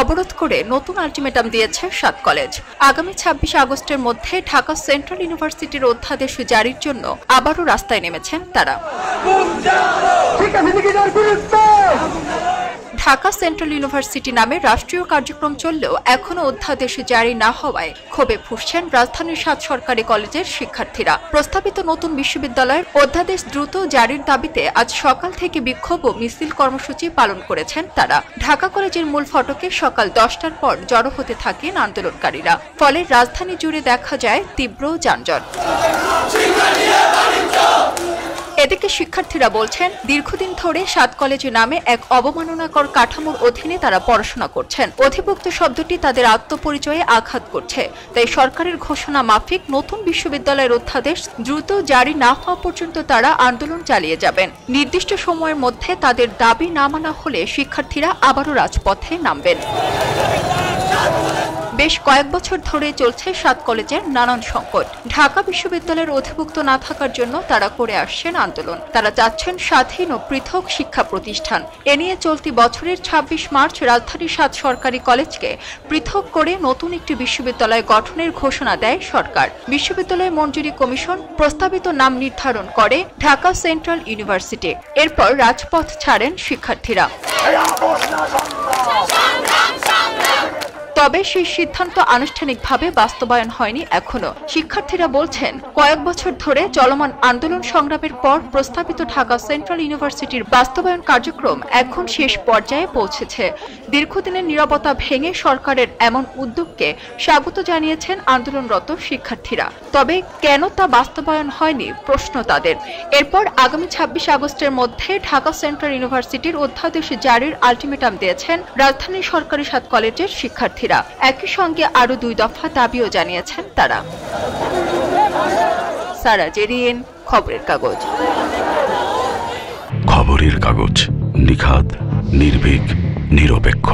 অবরোধ করে নতুন আলটিমেটাম দিয়েছে ৭ কলেজ। আগামী ২৬ আগস্টের মধ্যে ঢাকা সেন্ট্রাল ইউনিভার্সিটির অধ্যাদেশ জারির জন্য আবারও রাস্তায় নেমেছেন তারা। ঢাকা সেন্ট্রাল ইউনিভার্সিটি নামে রাষ্ট্রীয় কার্যক্রম চললেও এখনো অধ্যাদেশ জারি না হওয়ায় ক্ষোভে ফুঁসছেন রাজধানীর ৭ সরকারি কলেজের শিক্ষার্থীরা। প্রস্তাবিত নতুন বিশ্ববিদ্যালয়ের অধ্যাদেশ দ্রুত জারির দাবিতে আজ সকাল থেকে বিক্ষোভ ও মিছিল কর্মসূচি পালন করেছেন তারা। ঢাকা কলেজের মূল ফটকে সকাল ১০টার পর জড়ো হতে থাকেন আন্দোলনকারীরা। ফলে রাজধানী জুড়ে দেখা যায় তীব্র যানজট। এদিকে শিক্ষার্থীরা বলছেন, দীর্ঘদিন ধরে ৭ কলেজের নামে এক অবমাননাকর কাঠামোর অধীনে তারা পড়াশোনা করছেন। অধিভুক্ত শব্দটি তাদের আত্মপরিচয়ে আঘাত করছে। তাই সরকারের ঘোষণা মাফিক নতুন বিশ্ববিদ্যালয়ের অধ্যাদেশ দ্রুত জারি না হওয়া পর্যন্ত তারা আন্দোলন চালিয়ে যাবেন। নির্দিষ্ট সময়ের মধ্যে তাদের দাবি না মানা হলে শিক্ষার্থীরা আবারও রাজপথে নামবেন। বেশ কয়েক বছর ধরে চলছে ৭ কলেজের নানান সংকট। ঢাকা বিশ্ববিদ্যালয়ের অধিভুক্ত না থাকার জন্য তারা করে আসছেন আন্দোলন। তারা চাচ্ছেন স্বাধীন ও পৃথক শিক্ষা প্রতিষ্ঠান। এ নিয়ে চলতি বছরের ২৬ মার্চ রাজধানীর ৭ সরকারি কলেজকে পৃথক করে নতুন একটি বিশ্ববিদ্যালয় গঠনের ঘোষণা দেয় সরকার। বিশ্ববিদ্যালয় মঞ্জুরি কমিশন প্রস্তাবিত নাম নির্ধারণ করে ঢাকা সেন্ট্রাল ইউনিভার্সিটি। এরপর রাজপথ ছাড়েন শিক্ষার্থীরা। তবে সেই সিদ্ধান্ত আনুষ্ঠানিকভাবে বাস্তবায়ন হয়নি এখনো। শিক্ষার্থীরা বলছেন, কয়েক বছর ধরে চলমান আন্দোলন সংগ্রামের পর প্রস্তাবিত ঢাকা সেন্ট্রাল ইউনিভার্সিটির বাস্তবায়ন কার্যক্রম এখন শেষ পর্যায়ে পৌঁছেছে। দীর্ঘদিনের নীরবতা ভেঙে সরকারের এমন উদ্যোগকে স্বাগত জানিয়েছেন আন্দোলনরত শিক্ষার্থীরা। তবে কেন তা বাস্তবায়ন হয়নি প্রশ্ন তাদের। এরপর আগামী ২৬ আগস্টের মধ্যে ঢাকা সেন্ট্রাল ইউনিভার্সিটির অধ্যাদেশ জারির আলটিমেটাম দিয়েছেন রাজধানীর সরকারি ৭ কলেজের শিক্ষার্থীরা। একই সঙ্গে আরো ২ দফা দাবিও জানিয়েছেন তারা। সারা জেরিন, খবরের কাগজ। খবরের কাগজ, নিখাদ, নির্ভীক, নিরপেক্ষ।